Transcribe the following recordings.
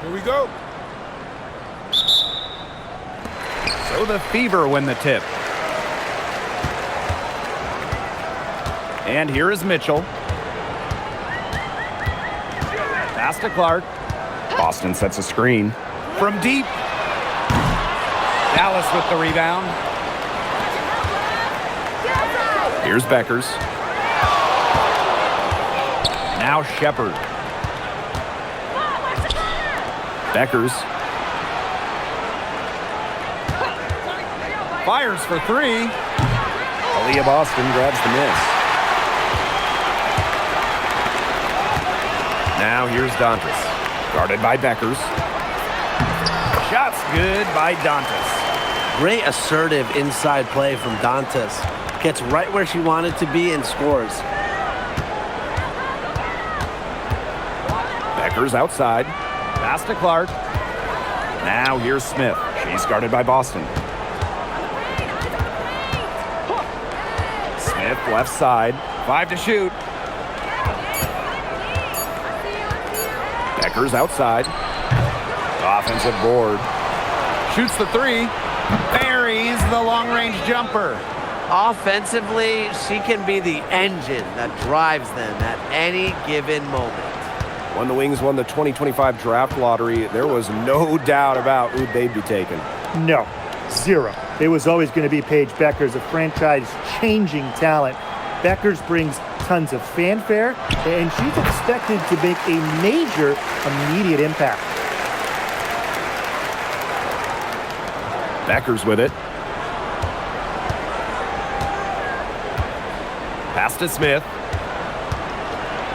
Here we go. So the Fever win the tip. And here is Mitchell. Pass to Clark. Boston sets a screen. From deep. Dallas with the rebound. Here's Beckers. Now Shepard. Beckers. Fires for three. Aaliyah Boston grabs the miss. Now here's Dantas. Guarded by Beckers. Shots good by Dantas. Great assertive inside play from Dantas. Gets right where she wanted to be and scores. Beckers outside. Pass to Clark. Now here's Smith. She's guarded by Boston. Smith left side. 5 to shoot. Beckers outside. Offensive board. Shoots the three. Buries the long-range jumper. Offensively, she can be the engine that drives them at any given moment. When the Wings won the 2025 draft lottery, there was no doubt about who they'd be taking. No, zero. It was always going to be Paige Beckers, a franchise-changing talent. Beckers brings tons of fanfare, and she's expected to make a major immediate impact. Beckers with it. Pass to Smith.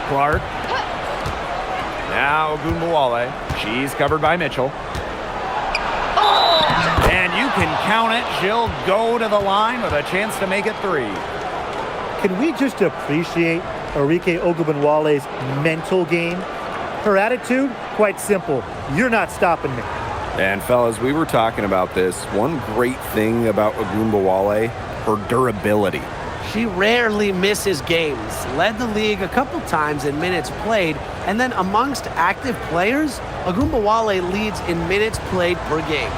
Clark. Now Ogunbowale. She's covered by Mitchell. And you can count it. She'll go to the line with a chance to make it three. Can we just appreciate Arike Ogunbowale's mental game? Her attitude, quite simple. You're not stopping me. And fellas, we were talking about this. One great thing about Ogunbowale, her durability. She rarely misses games, led the league a couple times in minutes played, and then amongst active players, Ogunbowale leads in minutes played per game.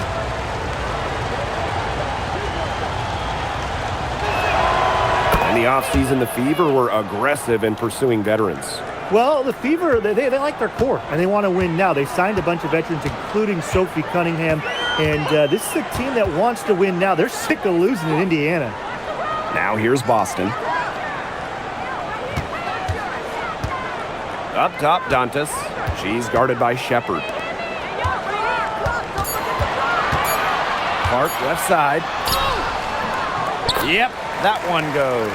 In the offseason, the Fever were aggressive in pursuing veterans. Well, the Fever, they like their core, and they want to win now. They signed a bunch of veterans, including Sophie Cunningham, and this is a team that wants to win now. They're sick of losing in Indiana. Now here's Boston. Up top, Dantas. She's guarded by Shepard. Clark left side. Yep, that one goes.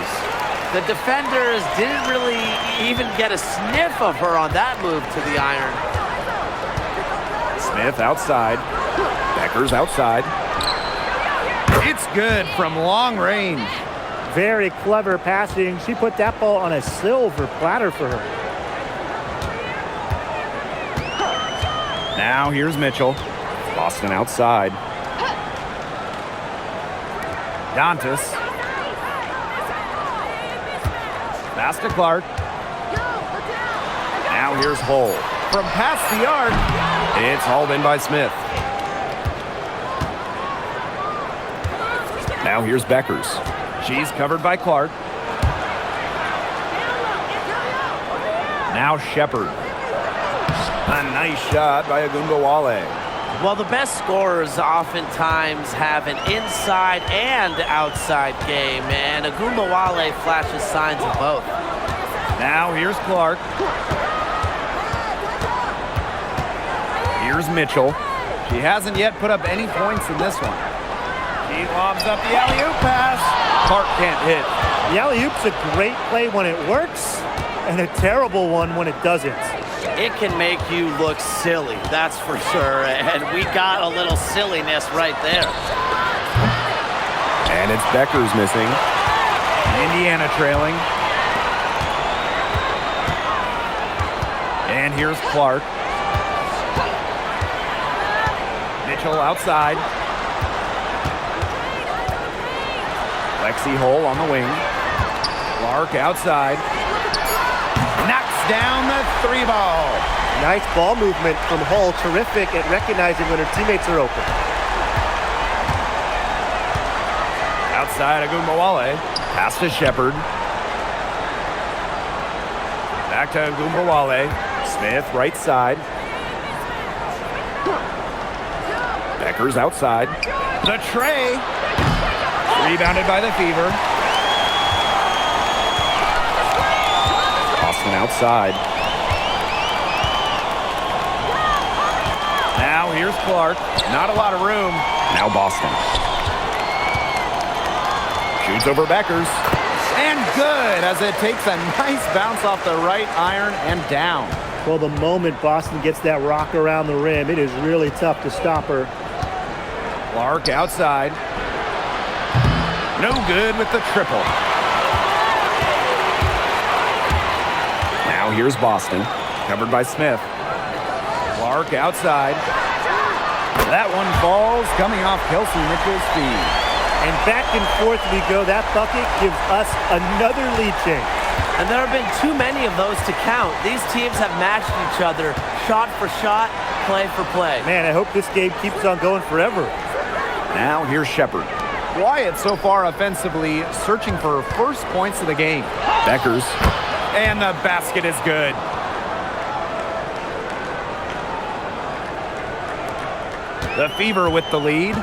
The defenders didn't really even get a sniff of her on that move to the iron. Smith outside. Beckers outside. It's good from long range. Very clever passing. She put that ball on a silver platter for her. Now here's Mitchell. Boston outside. Dantas. Pass to Clark. Now here's Hull. From past the arc. It's hauled in by Smith. Now here's Beckers. She's covered by Clark. Now Shepard. A nice shot by Ogunbowale. Well, the best scorers oftentimes have an inside and outside game, and Ogunbowale flashes signs of both. Now here's Clark. Here's Mitchell. She hasn't yet put up any points in this one. She lobs up the alley-oop pass. Clark can't hit. The alley-oop's a great play when it works, and a terrible one when it doesn't. It can make you look silly, that's for sure, and we got a little silliness right there. And it's Beckers missing. Indiana trailing. And here's Clark. Mitchell outside. Lexi Hull on the wing. Clark outside. Knocks down the three ball. Nice ball movement from Hull. Terrific at recognizing when her teammates are open. Outside Agumbawale. Pass to Shepard. Back to Agumbawale. Smith, right side. Becker's outside. The tray. Rebounded by the Fever. Boston outside. Now here's Clark. Not a lot of room. Now Boston. Shoots over Beckers. And good as it takes a nice bounce off the right iron and down. Well, the moment Boston gets that rock around the rim, it is really tough to stop her. Clark outside. No good with the triple. Now here's Boston. Covered by Smith. Clark outside. That one falls, coming off Kelsey Mitchell's feed. And back and forth we go. That bucket gives us another lead change. And there have been too many of those to count. These teams have matched each other shot for shot, play for play. Man, I hope this game keeps on going forever. Now here's Shepard. Wyatt so far offensively searching for first points of the game. Beckers. And the basket is good. The Fever with the lead.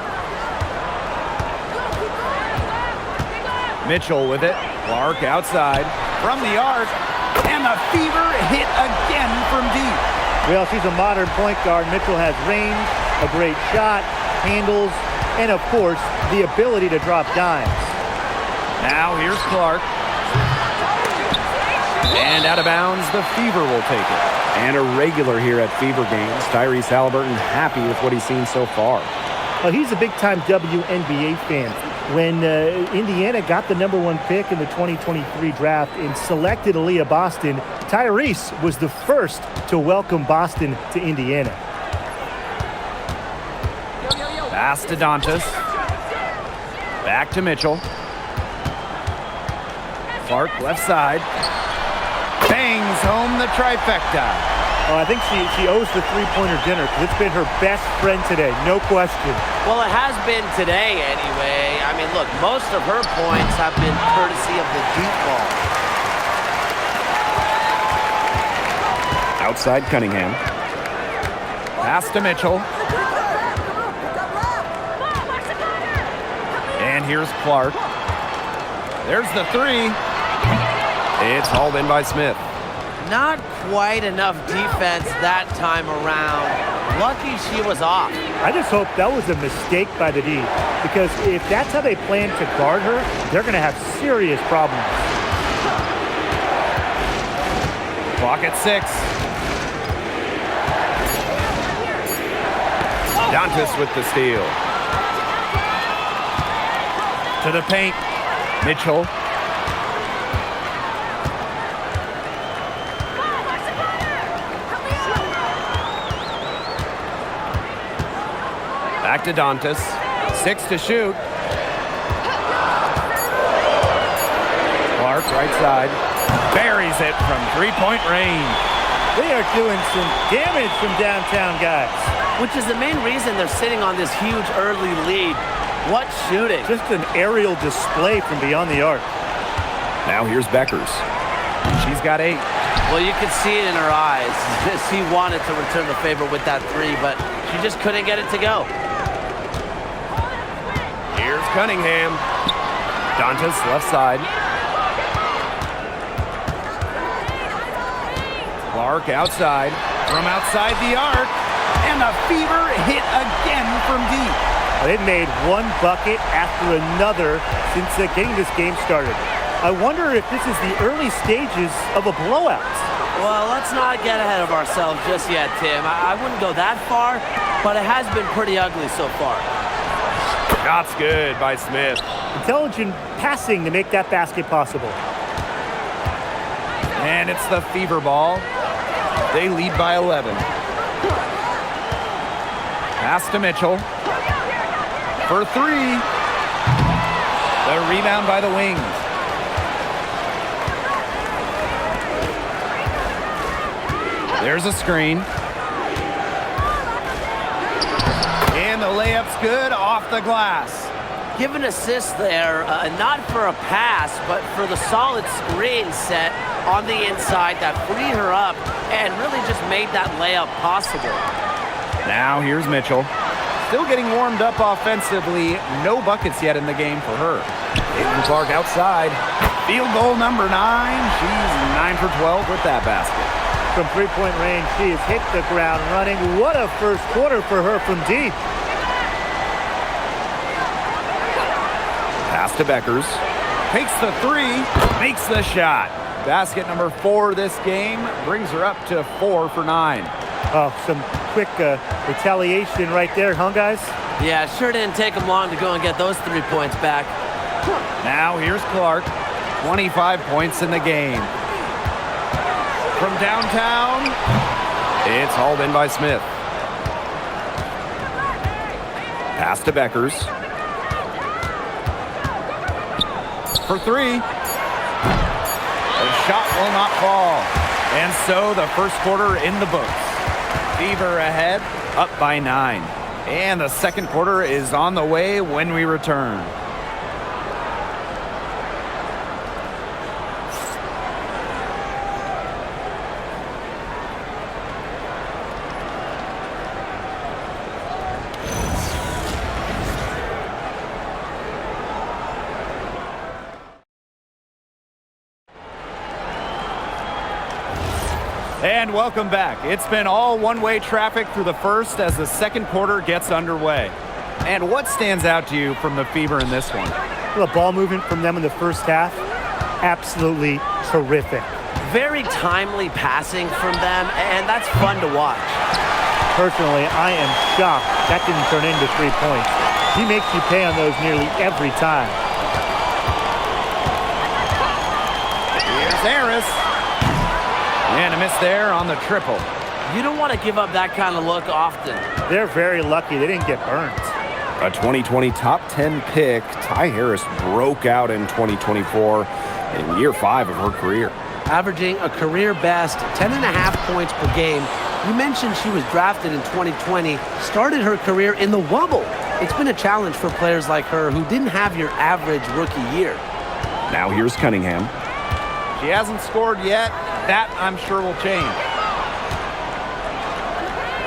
Mitchell with it. Clark outside from the arc. And the Fever hit again from deep. Well, she's a modern point guard. Mitchell has range, a great shot, handles, and of course, the ability to drop dimes. Now here's Clark. And out of bounds, the Fever will take it. And a regular here at Fever games. Tyrese Halliburton happy with what he's seen so far. Well, he's a big-time WNBA fan. When Indiana got the #1 pick in the 2023 draft and selected Aaliyah Boston, Tyrese was the first to welcome Boston to Indiana. Pass to Dantas. Back to Mitchell. Clark left side. Bangs home the trifecta. Oh, I think she owes the three-pointer dinner because it's been her best friend today, no question. Well, it has been today anyway. I mean, look, most of her points have been courtesy of the deep ball. Outside Cunningham. Pass to Mitchell. And here's Clark. There's the three. It's hauled in by Smith. Not quite enough defense that time around. Lucky she was off. I just hope that was a mistake by the D, because if that's how they plan to guard her, they're going to have serious problems. Clock at 6. Dantas with the steal. To the paint. Mitchell. Back to Dantas. 6 to shoot. Clark, right side. Buries it from three-point range. They are doing some damage from downtown, guys. Which is the main reason they're sitting on this huge early lead. What shooting. Just an aerial display from beyond the arc. Now here's Beckers. She's got 8. Well, you could see it in her eyes. She wanted to return the favor with that three, but she just couldn't get it to go. Here's Cunningham. Dantas left side. Clark outside. From outside the arc. And the Fever hit again from deep. They've made one bucket after another since getting this game started. I wonder if this is the early stages of a blowout. Well, let's not get ahead of ourselves just yet, Tim. I wouldn't go that far, but it has been pretty ugly so far. Shot's good by Smith. Intelligent passing to make that basket possible. And it's the Fever ball. They lead by 11. Pass to Mitchell. For 3. The rebound by the Wings. There's a screen. And the layup's good off the glass. Give an assist there, not for a pass, but for the solid screen set on the inside that freed her up and really just made that layup possible. Now here's Mitchell. Still getting warmed up offensively. No buckets yet in the game for her. Caitlin Clark outside. Field goal number 9. She's 9 for 12 with that basket. From three-point range, she has hit the ground running. What a first quarter for her from deep. Pass to Beckers. Takes the 3. Makes the shot. Basket number 4 this game. Brings her up to 4 for 9. Oh, some quick retaliation right there, huh, guys? Yeah, sure didn't take them long to go and get those 3 points back. Now here's Clark. 25 points in the game. From downtown, it's hauled in by Smith. Pass to Beckers. For 3. The shot will not fall. And so the first quarter in the books. Fever ahead, up by 9. And the second quarter is on the way when we return. And welcome back. It's been all one-way traffic through the first as the second quarter gets underway. And what stands out to you from the Fever in this one? The ball movement from them in the first half, absolutely terrific. Very timely passing from them, and that's fun to watch. Personally, I am shocked that didn't turn into 3 points. He makes you pay on those nearly every time. Here's Harris. And a miss there on the triple. You don't want to give up that kind of look often. They're very lucky they didn't get burnt. A 2020 top 10 pick, Ty Harris broke out in 2024 in year 5 of her career. Averaging a career best 10.5 points per game. You mentioned she was drafted in 2020, started her career in the wobble. It's been a challenge for players like her who didn't have your average rookie year. Now here's Cunningham. She hasn't scored yet. That, I'm sure, will change.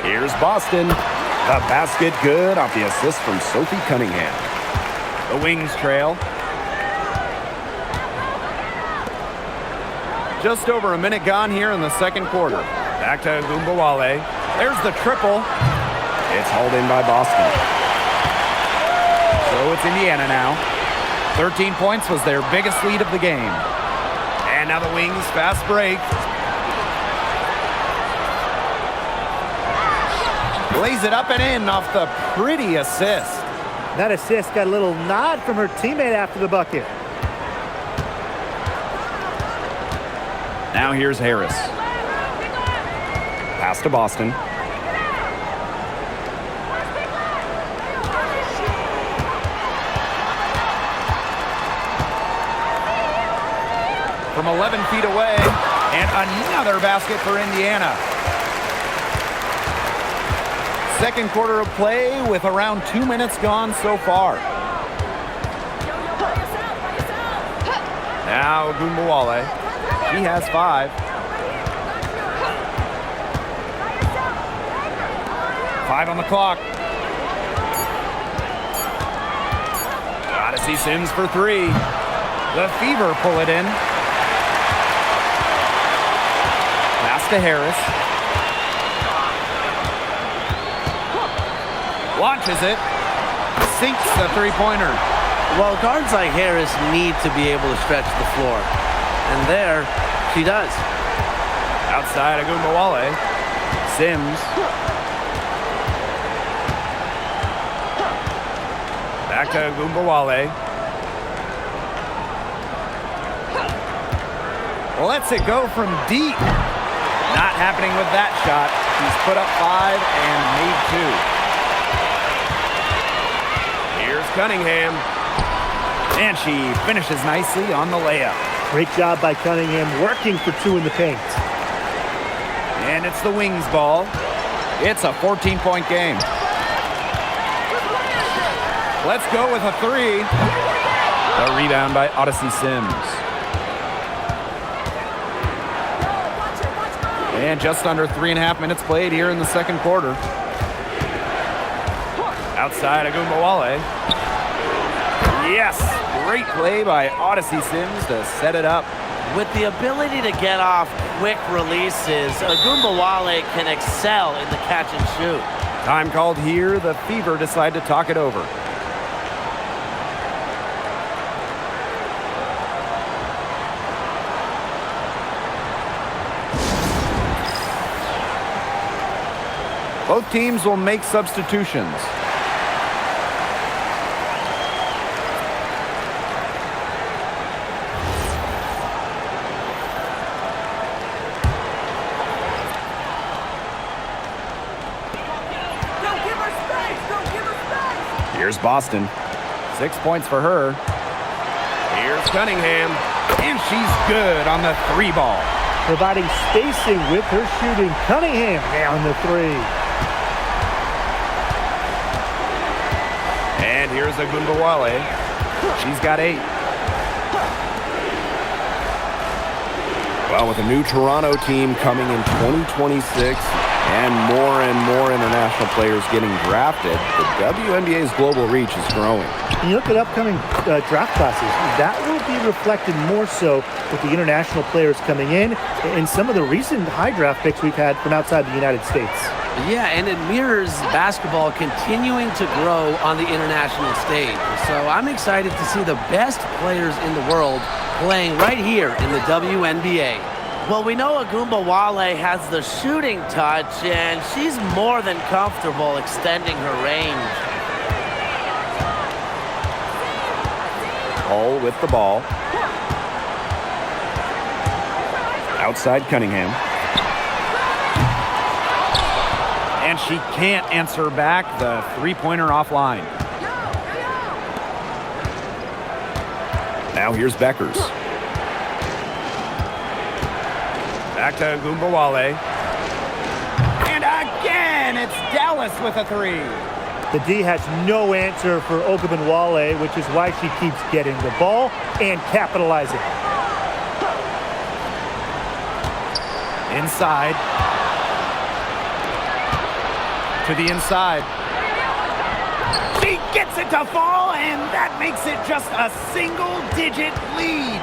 Here's Boston. The basket good off the assist from Sophie Cunningham. The Wings trail. Just over a minute gone here in the second quarter. Back to Gumbawale. There's the triple. It's hauled in by Boston. So it's Indiana now. 13 points was their biggest lead of the game. And now the Wings fast break. Lays it up and in off the pretty assist. That assist got a little nod from her teammate after the bucket. Now here's Harris. Pass to Boston. From 11 feet away, and another basket for Indiana. Second quarter of play with around 2 minutes gone so far. Now Gumbawale. She has 5. 5 on the clock. Gotta see Sims for 3. The Fever pull it in. To Harris. Launches it. Sinks the three-pointer. Well, guards like Harris need to be able to stretch the floor. And there, she does. Outside of Gumbawale. Sims. Back to Gumbawale. Lets it go from deep. Not happening with that shot. He's put up 5 and made 2. Here's Cunningham. And she finishes nicely on the layup. Great job by Cunningham working for 2 in the paint. And it's the Wings ball. It's a 14-point game. Let's go with a three. The rebound by Odyssey Sims. And just under 3.5 minutes played here in the second quarter. Outside Agumbawale. Yes, great play by Odyssey Sims to set it up. With the ability to get off quick releases, Agumbawale can excel in the catch and shoot. Time called here. The Fever decide to talk it over. Both teams will make substitutions. Here's Boston. 6 points for her. Here's Cunningham. And she's good on the three ball. Providing spacing with her shooting. Cunningham down the three. And here's Agumbawale. She's got 8. Well, with a new Toronto team coming in 2026 and more international players getting drafted, the WNBA's global reach is growing. You look at upcoming draft classes, that will be reflected more so with the international players coming in and some of the recent high draft picks we've had from outside the United States. Yeah, and it mirrors basketball continuing to grow on the international stage. So I'm excited to see the best players in the world playing right here in the WNBA. Well, we know Agumbawale has the shooting touch, and she's more than comfortable extending her range. All with the ball. Outside Cunningham. And she can't answer back the three-pointer offline. Now here's Beckers. Back to Agumbawale. And again, it's Dallas with a three. The D has no answer for Ogunbowale, which is why she keeps getting the ball and capitalizing. Inside. To the inside. She gets it to fall, and that makes it just a single-digit lead.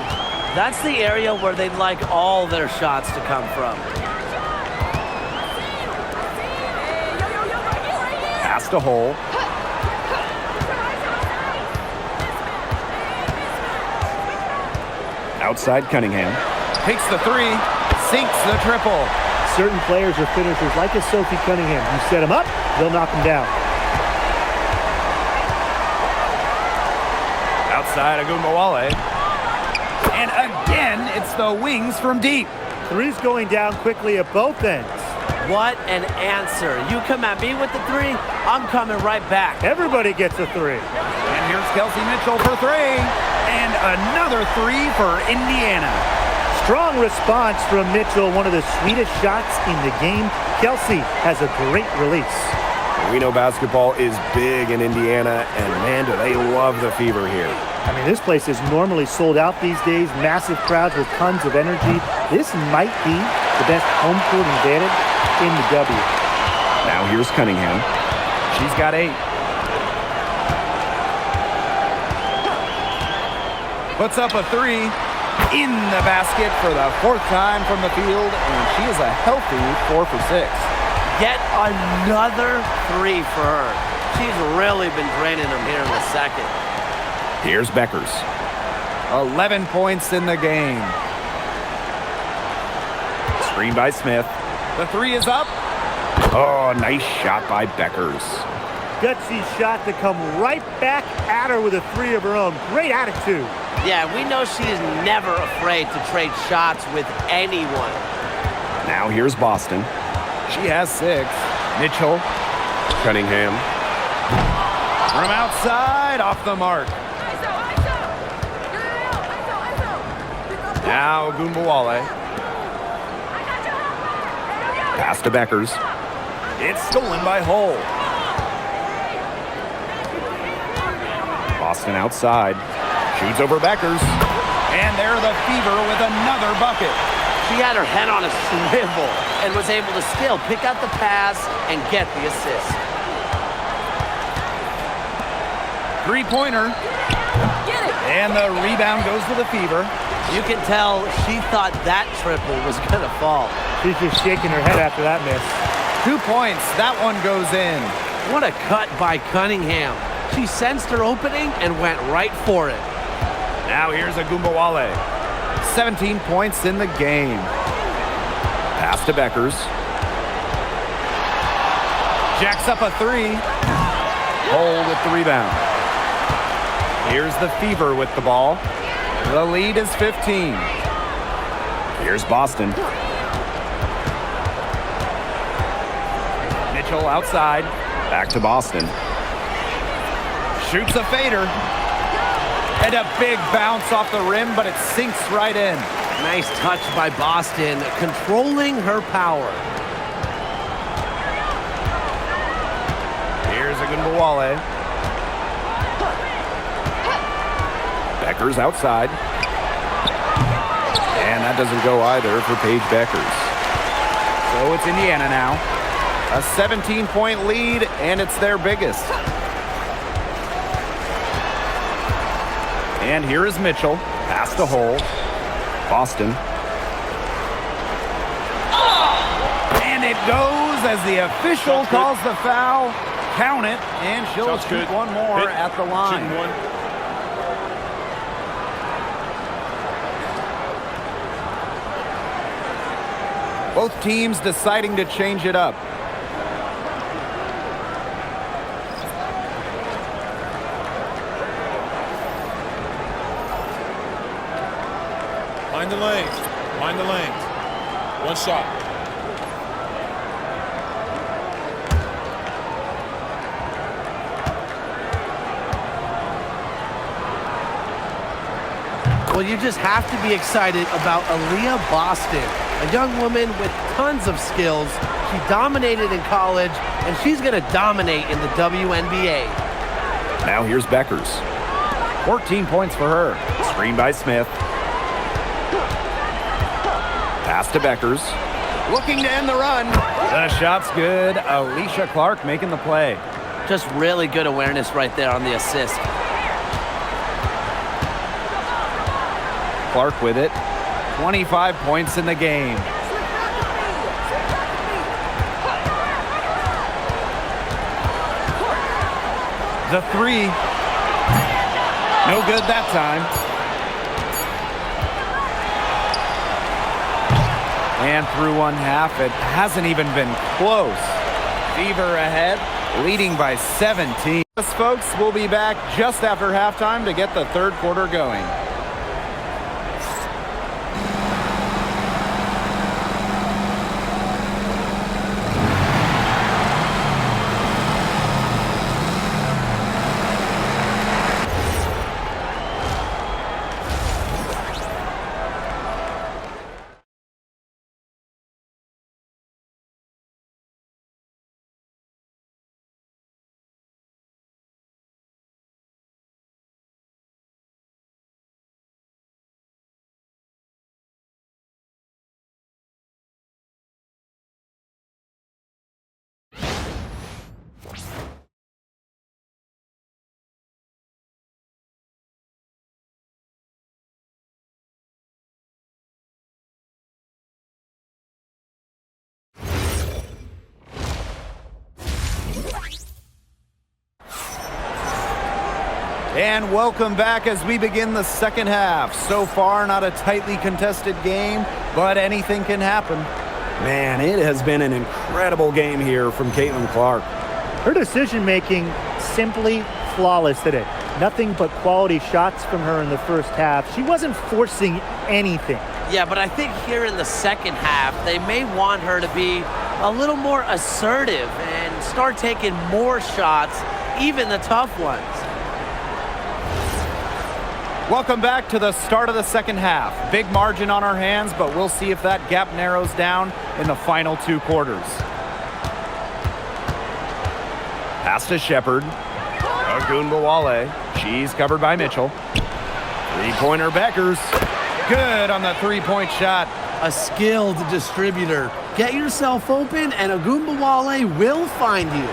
That's the area where they'd like all their shots to come from. Pass to Hole. Outside Cunningham. Takes the three. Sinks the triple. Certain players are finishers, like a Sophie Cunningham. You set them up, they'll knock them down. Outside Agumbawale. And again, it's the Wings from deep. Three's going down quickly at both ends. What an answer. You come at me with the three, I'm coming right back. Everybody gets a three. And here's Kelsey Mitchell for three. And another three for Indiana. Strong response from Mitchell, one of the sweetest shots in the game. Kelsey has a great release. We know basketball is big in Indiana, and man, do they love the Fever here. I mean, this place is normally sold out these days, massive crowds with tons of energy. This might be the best home court advantage in the W. Now here's Cunningham. She's got 8. Puts up a three in the basket for the 4th time from the field, and she is a healthy 4 for 6. Yet another three for her. She's really been draining them here in the second. Here's Beckers. 11 points in the game. Screen by Smith. The three is up. Oh, nice shot by Beckers. Gutsy shot to come right back at her with a three of her own. Great attitude. Yeah, we know she is never afraid to trade shots with anyone. Now here's Boston. She has 6. Mitchell. Cunningham. From outside, off the mark. Now Agumbawale. Pass to Beckers. It's stolen by Hull. Boston outside. Shoots over Beckers. And they're the Fever with another bucket. She had her head on a swivel and was able to still pick out the pass and get the assist. Three-pointer. Get it! And the rebound goes to the Fever. You can tell she thought that triple was going to fall. She's just shaking her head after that miss. 2 points. That one goes in. What a cut by Cunningham. She sensed her opening and went right for it. Now here's Agumbawale. 17 points in the game. Pass to Beckers. Jacks up a three. Hull with the rebound. Here's the Fever with the ball. The lead is 15. Here's Boston. Mitchell outside. Back to Boston. Shoots a fader. And a big bounce off the rim, but it sinks right in. Nice touch by Boston, controlling her power. Here's Agumbawale. Beckers outside. And that doesn't go either for Paige Beckers. So it's Indiana now. A 17-point lead, and it's their biggest. And here is Mitchell. Pass to Hull. Boston. And it goes as the official calls the foul. Count it, and she'll shoot one more at the line. Both teams deciding to change it up. Mind the lanes. Mind the lanes. One shot. Well, you just have to be excited about Aaliyah Boston, a young woman with tons of skills. She dominated in college, and she's going to dominate in the WNBA. Now here's Beckers. 14 points for her. Screen by Smith. Pass to Beckers. Looking to end the run. The shot's good. Alicia Clark making the play. Just really good awareness right there on the assist. Clark with it. 25 points in the game. The three. No good that time. And through one half, it hasn't even been close. Fever ahead, leading by 17. Yes, folks, we'll be back just after halftime to get the third quarter going. And welcome back as we begin the second half. So far, not a tightly contested game, but anything can happen. Man, it has been an incredible game here from Caitlin Clark. Her decision-making simply flawless today. Nothing but quality shots from her in the first half. She wasn't forcing anything. Yeah, but I think here in the second half, they may want her to be a little more assertive and start taking more shots, even the tough ones. Welcome back to the start of the second half. Big margin on our hands, but we'll see if that gap narrows down in the final 2 quarters. Pass to Shepard. Ogunbowale. She's covered by Mitchell. Three-pointer Beckers. Good on the three-point shot. A skilled distributor. Get yourself open and Ogunbowale will find you.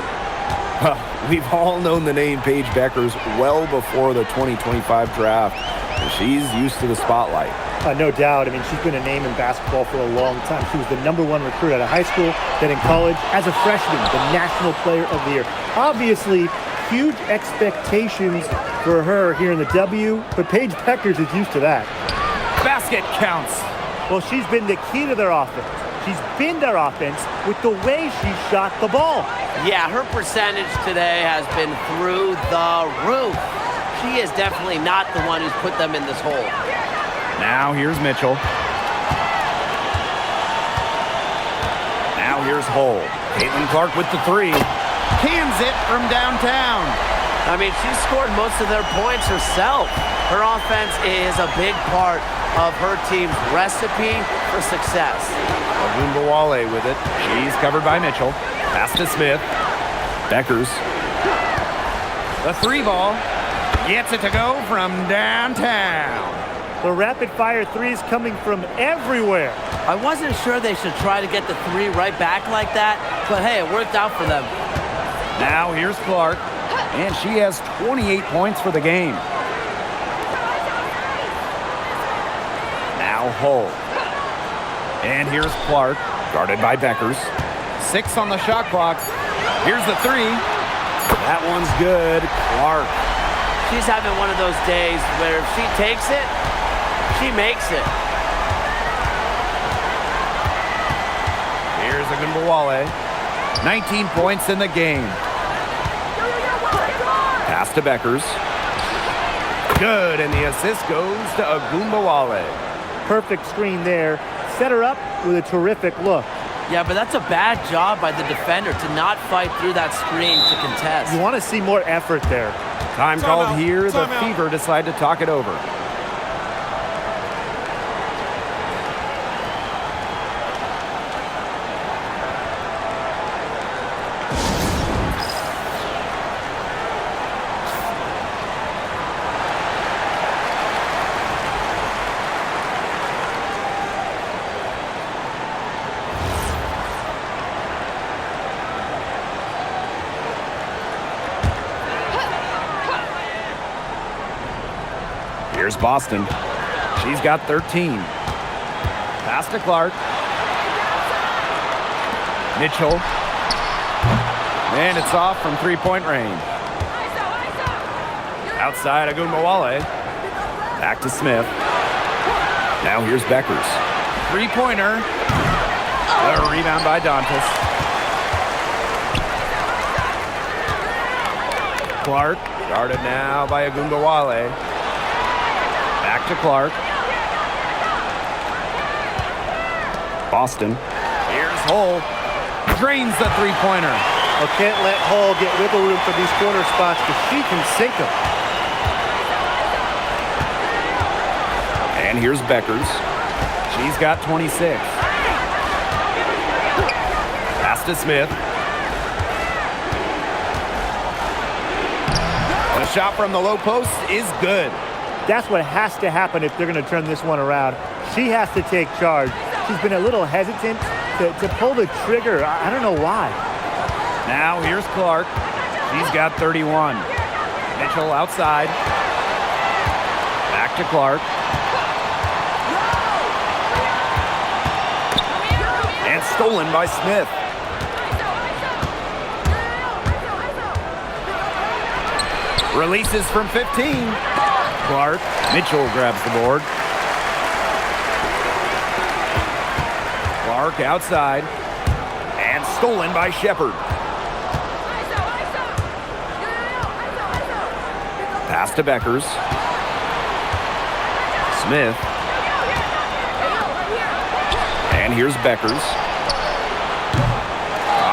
Well, we've all known the name Paige Beckers well before the 2025 draft, and she's used to the spotlight. No doubt. I mean, she's been a name in basketball for a long time. She was the #1 recruit out of high school, then in college. As a freshman, the National Player of the Year. Obviously, huge expectations for her here in the W, but Paige Beckers is used to that. Basket counts. Well, she's been the key to their offense. She's been their offense with the way she shot the ball. Yeah, her percentage today has been through the roof. She is definitely not the one who's put them in this hole. Now here's Mitchell. Now here's Hull. Caitlin Clark with the three. Cans it from downtown. I mean, she scored most of their points herself. Her offense is a big part of her team's recipe for success. Ogunbowale with it. She's covered by Mitchell. Pass to Smith. Beckers. The three ball. Gets it to go from downtown. The rapid-fire threes coming from everywhere. I wasn't sure they should try to get the three right back like that, but hey, it worked out for them. Now here's Clark, and she has 28 points for the game. Now Hull. And here's Clark, guarded by Beckers. 6 on the shot clock. Here's the three. That one's good. Clark. She's having one of those days where if she takes it, she makes it. Here's Ogunbowale. 19 points in the game. Pass to Beckers. Good, and the assist goes to Ogunbowale. Perfect screen there. Set her up with a terrific look. Yeah, but that's a bad job by the defender to not fight through that screen to contest. You want to see more effort there. Time called here. The Fever decide to talk it over. Here's Boston. She's got 13. Pass to Clark. Mitchell. And it's off from three-point range. Outside Ogunbowale. Back to Smith. Now here's Beckers. Three-pointer. A rebound by Dantas. Clark, guarded now by Ogunbowale. Back to Clark. Boston. Here's Hull. Drains the three-pointer. Well, can't let Hull get wiggle room for these corner spots because she can sink them. And here's Beckers. She's got 26. Pass to Smith. The shot from the low post is good. That's what has to happen if they're going to turn this one around. She has to take charge. She's been a little hesitant to pull the trigger. I don't know why. Now here's Clark. She's got 31. Mitchell outside. Back to Clark. And stolen by Smith. Releases from 15. Clark. Mitchell grabs the board. Clark outside. And stolen by Shepard. Pass to Beckers. Smith. And here's Beckers.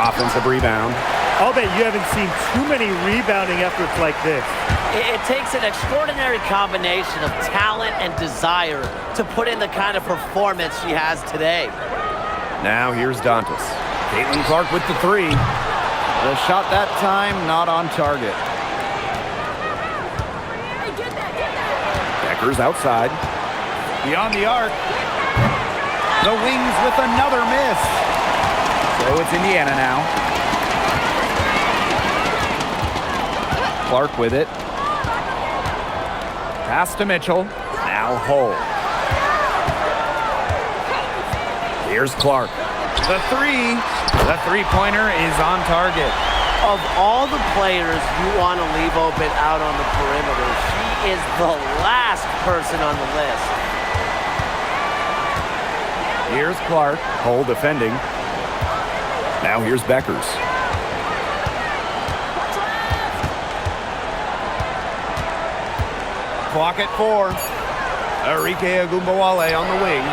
Offensive rebound. I'll bet you haven't seen too many rebounding efforts like this. It takes an extraordinary combination of talent and desire to put in the kind of performance she has today. Now here's Dantas. Caitlin Clark with the three. The shot that time not on target. Becker's outside. Beyond the arc. The Wings with another miss. So it's Indiana now. Clark with it. Pass to Mitchell. Now Hull. Here's Clark. The three. The three-pointer is on target. Of all the players you want to leave open out on the perimeter, she is the last person on the list. Here's Clark. Hull defending. Now here's Beckers. Clock at 4. Arike Agumbawale on the wing.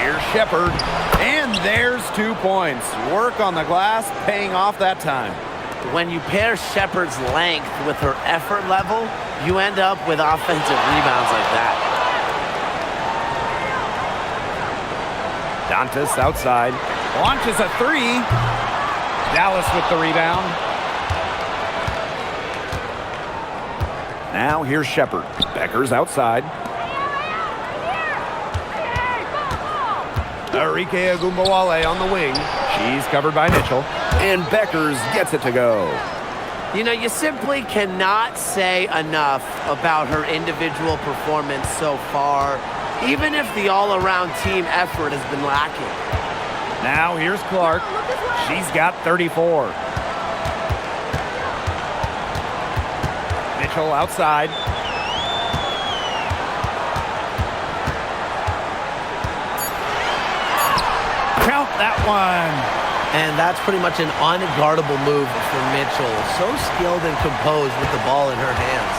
Here's Shepard. And there's 2 points. Work on the glass, paying off that time. When you pair Shepard's length with her effort level, you end up with offensive rebounds like that. Dantas outside. Launches a three. Dallas with the rebound. Now here's Shepard. Becker's outside. Arike Agumbawale on the wing. She's covered by Mitchell. And Beckers gets it to go. You know, you simply cannot say enough about her individual performance so far, even if the all-around team effort has been lacking. Now here's Clark. She's got 34. Mitchell outside. Count that one. And that's pretty much an unguardable move for Mitchell. So skilled and composed with the ball in her hands.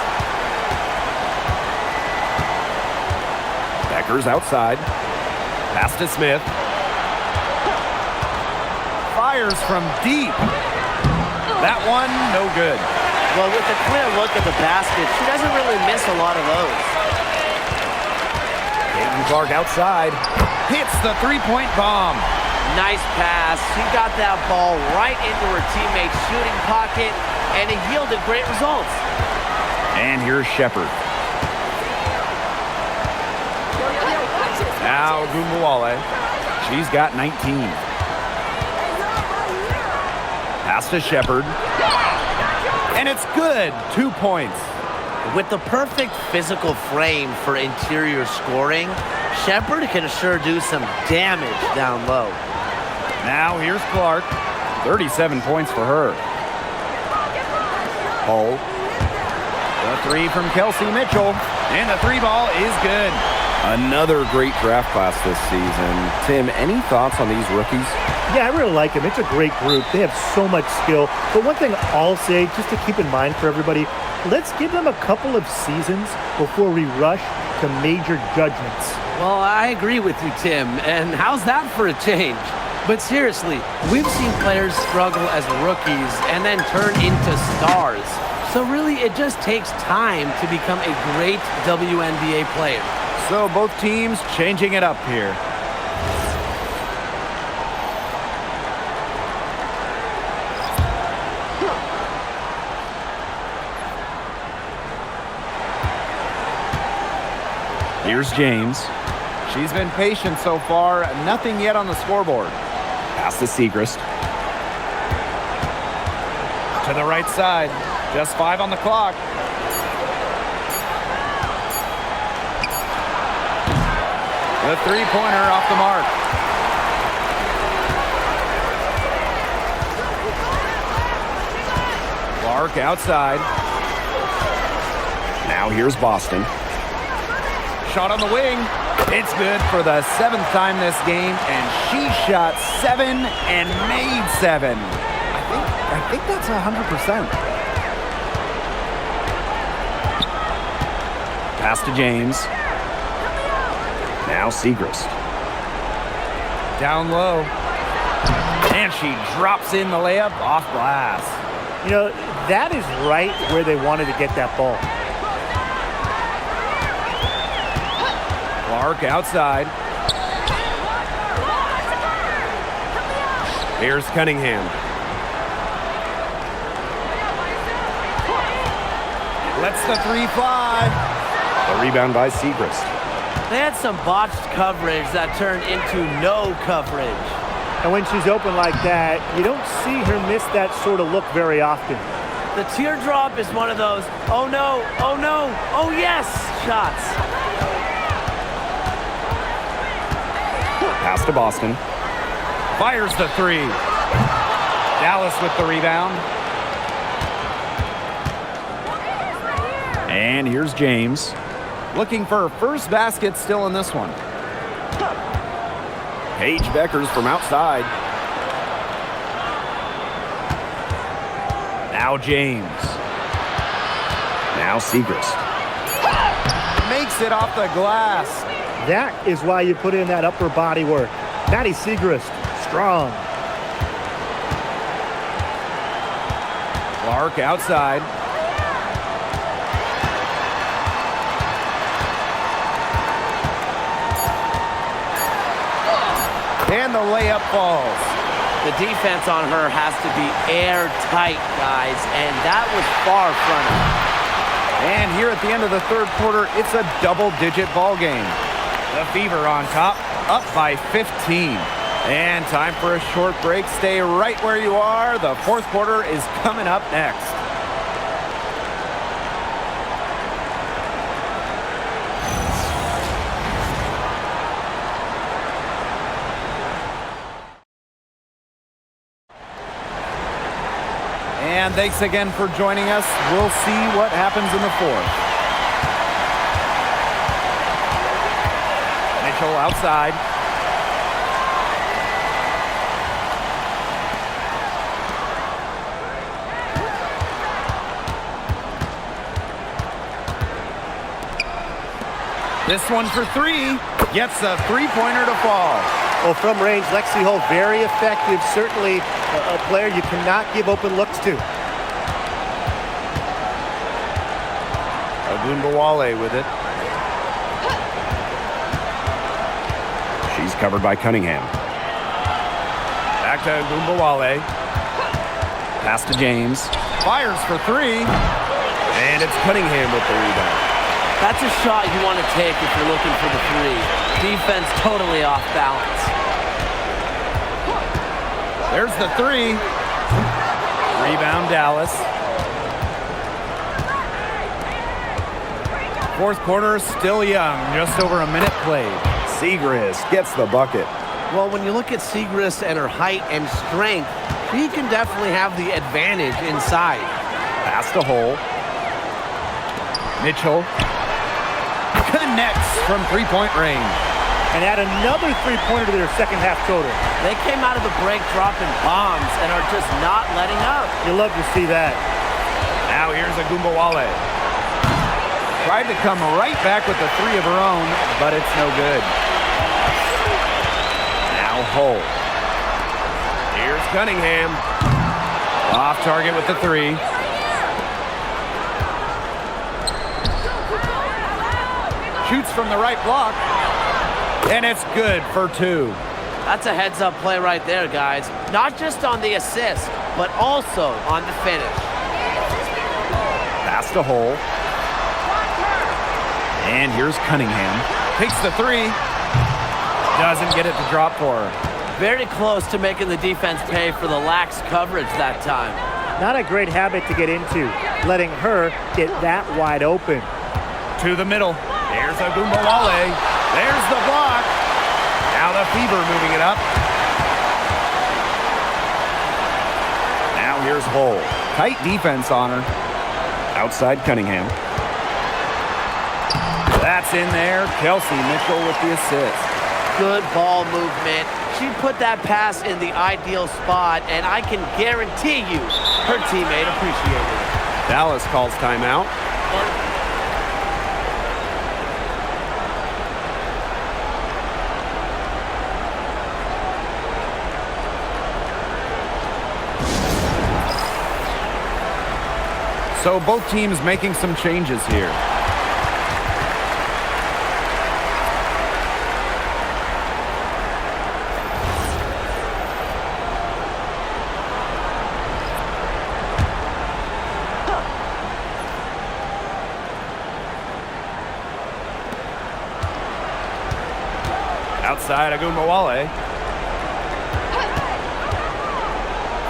Becker's outside. Pass to Smith. Fires from deep. That one, no good. Well, with a clear look at the basket, she doesn't really miss a lot of those. Caitlin Clark outside. Hits the three-point bomb. Nice pass. She got that ball right into her teammate's shooting pocket, and it yielded great results. And here's Shepard. Now Agumbawale. She's got 19. Pass to Shepard. And it's good. 2 points. With the perfect physical frame for interior scoring, Shepard can sure do some damage down low. Now here's Clark. 37 points for her. Hull. The three from Kelsey Mitchell. And the three ball is good. Another great draft class this season. Tim, any thoughts on these rookies? Yeah, I really like them. It's a great group. They have so much skill. But one thing I'll say, just to keep in mind for everybody, let's give them a couple of seasons before we rush to major judgments. Well, I agree with you, Tim. And how's that for a change? But seriously, we've seen players struggle as rookies and then turn into stars. So really, it just takes time to become a great WNBA player. So both teams changing it up here. Here's James. She's been patient so far. Nothing yet on the scoreboard. Pass to Segrist. To the right side. Just 5 on the clock. The three-pointer off the mark. Clark outside. Now here's Boston. Shot on the wing. It's good for the 7th time this game, and she shot 7 and made 7. I think that's 100%. Pass to James. Now Segrist. Down low. And she drops in the layup off glass. You know, that is right where they wanted to get that ball. Clark outside. Here's Cunningham. Lets the three fly. The rebound by Segrist. They had some botched coverage that turned into no coverage. And when she's open like that, you don't see her miss that sort of look very often. The teardrop is one of those, oh no, oh yes, shots. Pass to Boston. Fires the three. Dallas with the rebound. And here's James. Looking for her first basket still in this one. Paige Beckers from outside. Now James. Now Segrist. Makes it off the glass. That is why you put in that upper body work. Maddie Segrist, strong. Clark outside. And the layup falls. The defense on her has to be airtight, guys, and that was far from it. And here at the end of the third quarter, it's a double-digit ball game. The Fever on top, up by 15. And time for a short break. Stay right where you are. The fourth quarter is coming up next. And thanks again for joining us. We'll see what happens in the fourth. Mitchell outside. This one for three. Gets a three-pointer to fall. Well, from range, Lexi Hull, very effective. Certainly a player you cannot give open looks to. Ogunbowale with it. She's covered by Cunningham. Back to Ogunbowale. Pass to James. Fires for three. And it's Cunningham with the rebound. That's a shot you want to take if you're looking for the three. Defense totally off balance. There's the three. Rebound Dallas. Fourth quarter still young. Just over a minute played. Segrist gets the bucket. Well, when you look at Segrist and her height and strength, she can definitely have the advantage inside. Pass to Hull. Mitchell connects from three-point range. And add another three-pointer to their second half total. They came out of the break dropping bombs and are just not letting up. You love to see that. Now here's Ogunbowale. Tried to come right back with the three of her own, but it's no good. Now Hull. Here's Cunningham. Off target with the three. Shoots from the right block. And it's good for two. That's a heads-up play right there, guys. Not just on the assist, but also on the finish. Pass to Hull. And here's Cunningham. Takes the three. Doesn't get it to drop for her. Very close to making the defense pay for the lax coverage that time. Not a great habit to get into, letting her get that wide open. To the middle. There's Ogunbowale. There's the block. Now the Fever moving it up. Now here's Hull. Tight defense on her. Outside Cunningham. That's in there. Kelsey Mitchell with the assist. Good ball movement. She put that pass in the ideal spot, and I can guarantee you her teammate appreciated it. Dallas calls timeout. So both teams making some changes here. Outside Agumbawale.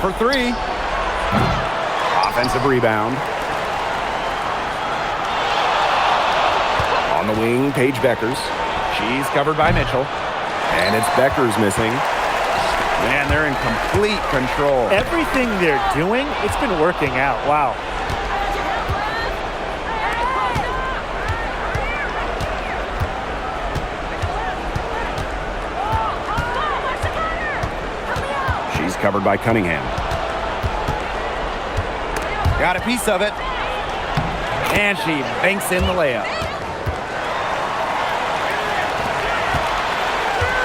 For three. Offensive rebound. On the wing, Paige Beckers. She's covered by Mitchell. And it's Beckers missing. Man, they're in complete control. Everything they're doing, it's been working out. Wow. She's covered by Cunningham. Got a piece of it. And she banks in the layup.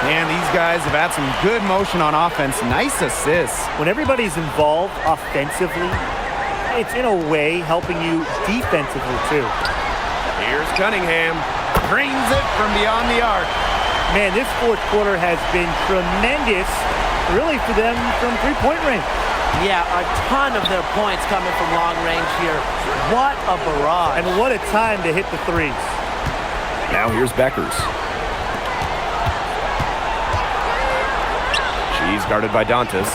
And these guys have had some good motion on offense. Nice assists. When everybody's involved offensively, it's in a way helping you defensively too. Here's Cunningham. Drains it from beyond the arc. Man, this fourth quarter has been tremendous, really, for them from three-point range. Yeah, a ton of their points coming from long range here. What a barrage. And what a time to hit the threes. Now here's Beckers. She's guarded by Dantas.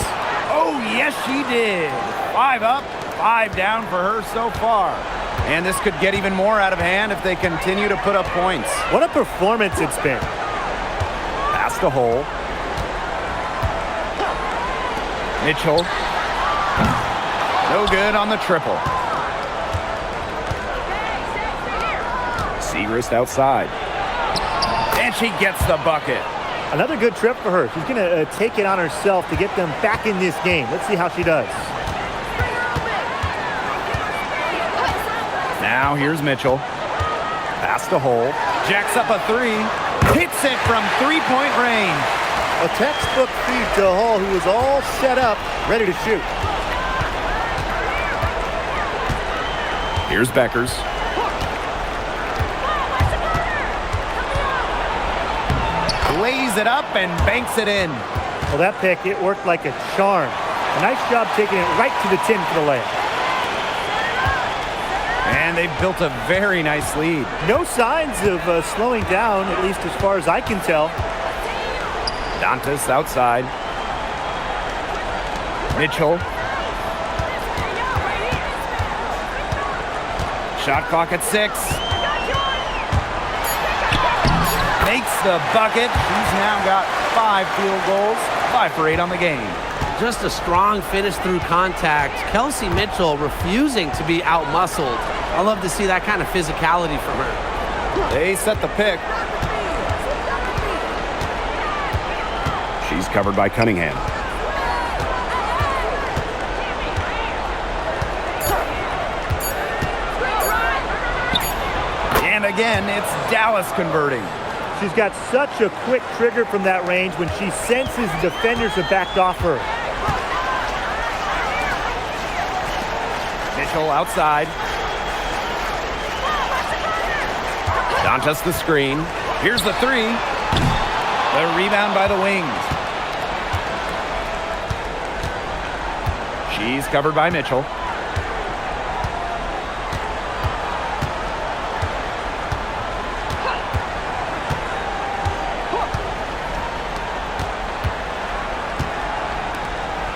Oh, yes, she did. 5 up, 5 down for her so far. And this could get even more out of hand if they continue to put up points. What a performance it's been. Pass the hole. Mitchell. No good on the triple. Segrist outside. And she gets the bucket. Another good trip for her. She's going to take it on herself to get them back in this game. Let's see how she does. Now here's Mitchell. Pass the hole. Jacks up a three. Hits it from three-point range. A textbook feed to Hall, who was all set up, ready to shoot. Here's Beckers. Lays it up and banks it in. Well, that pick, it worked like a charm. A nice job taking it right to the tin for the layup. And they've built a very nice lead. No signs of slowing down, at least as far as I can tell. Dantas outside. Mitchell. Shot clock at 6. Makes the bucket. She's now got 5 field goals, 5 for 8 on the game. Just a strong finish through contact. Kelsey Mitchell refusing to be out-muscled. I love to see that kind of physicality from her. They set the pick. She's covered by Cunningham. And again, it's Dallas converting. She's got such a quick trigger from that range when she senses the defenders have backed off her. Mitchell outside. Dantas the screen. Here's the 3. The rebound by the wings. She's covered by Mitchell.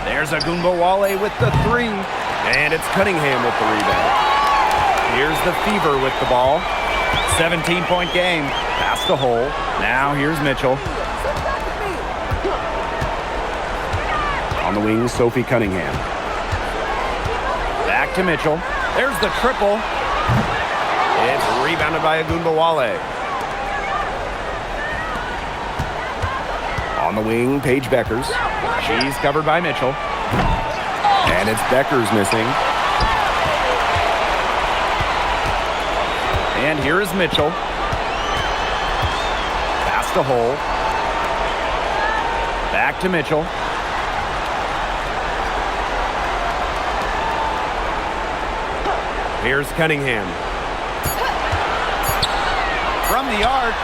There's Agumbawale with the 3. And it's Cunningham with the rebound. Here's the Fever with the ball. 17-point game. Past the hole. Now here's Mitchell. On the wing, Sophie Cunningham. Back to Mitchell. There's the triple. It's rebounded by Agumbawale. On the wing, Paige Beckers. She's covered by Mitchell. And it's Beckers missing. And here is Mitchell. Past the hole. Back to Mitchell. Here's Cunningham. From the arc.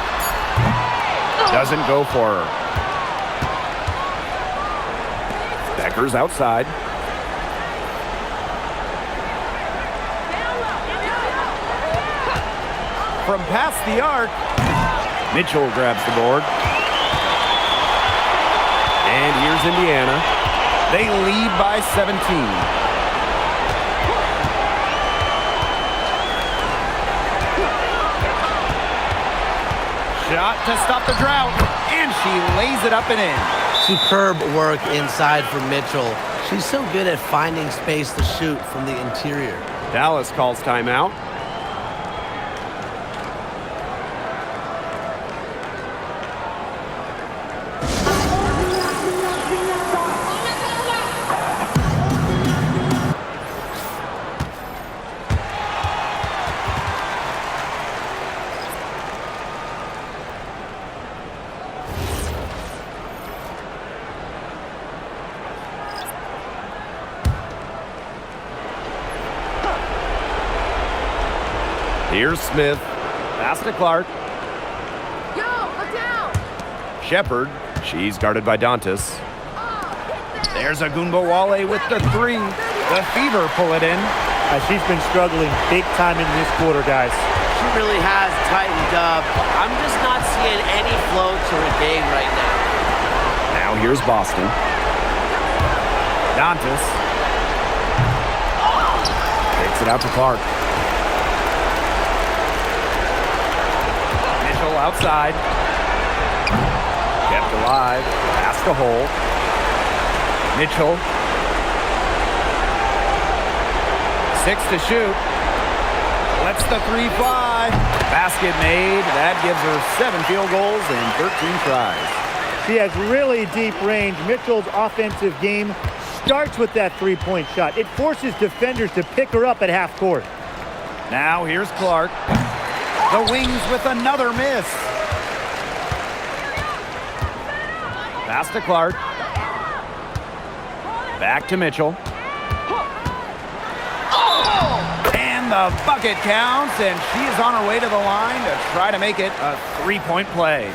Doesn't go for her. Becker's outside. From past the arc. Mitchell grabs the board. And here's Indiana. They lead by 17. Shot to stop the drought, and she lays it up and in. Superb work inside for Mitchell. She's so good at finding space to shoot from the interior. Dallas calls timeout. Here's Smith. Pass to Clark. Yo, look down. Shepard. She's guarded by Dantas. There's Agunbowale with the three. The Fever pull it in. She's been struggling big time in this quarter, guys. She really has tightened up. I'm just not seeing any flow to her game right now. Now here's Boston. Dantas. Takes it out to Clark. Mitchell outside. Kept alive. Pass to Hole. Mitchell. 6 to shoot. Lets the three fly. Basket made. That gives her 7 field goals and 13 tries. She has really deep range. Mitchell's offensive game starts with that three-point shot. It forces defenders to pick her up at half court. Now here's Clark. The Wings with another miss. Pass to Clark. Back to Mitchell. And the bucket counts, and she is on her way to the line to try to make it a three-point play.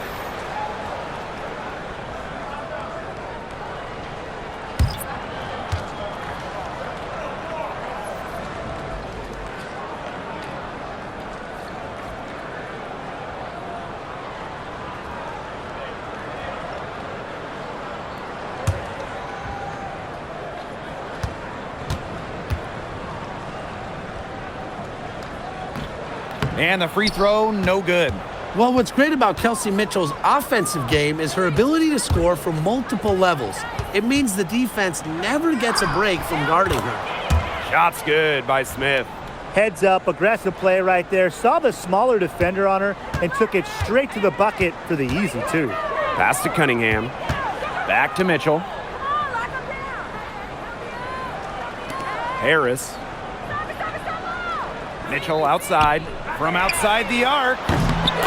And the free throw, no good. Well, what's great about Kelsey Mitchell's offensive game is her ability to score from multiple levels. It means the defense never gets a break from guarding her. Shot's good by Smith. Heads up, aggressive play right there. Saw the smaller defender on her and took it straight to the bucket for the easy two. Pass to Cunningham. Back to Mitchell. Harris. Mitchell outside. From outside the arc.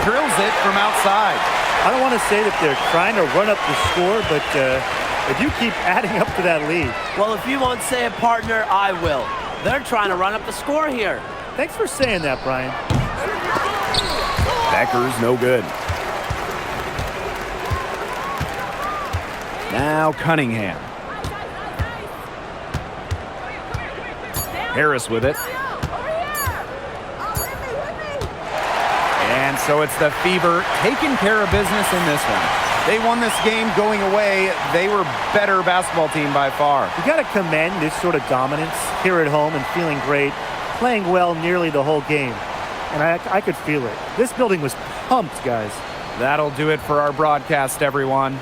Drills it from outside. I don't want to say that they're trying to run up the score, but they do keep adding up to that lead. Well, if you won't say it, partner, I will. They're trying to run up the score here. Thanks for saying that, Brian. Becker's no good. Now Cunningham. Harris with it. And so it's the Fever taking care of business in this one. They won this game going away. They were better basketball team by far. You got to commend this sort of dominance here at home and feeling great, playing well nearly the whole game. And I could feel it. This building was pumped, guys. That'll do it for our broadcast, everyone.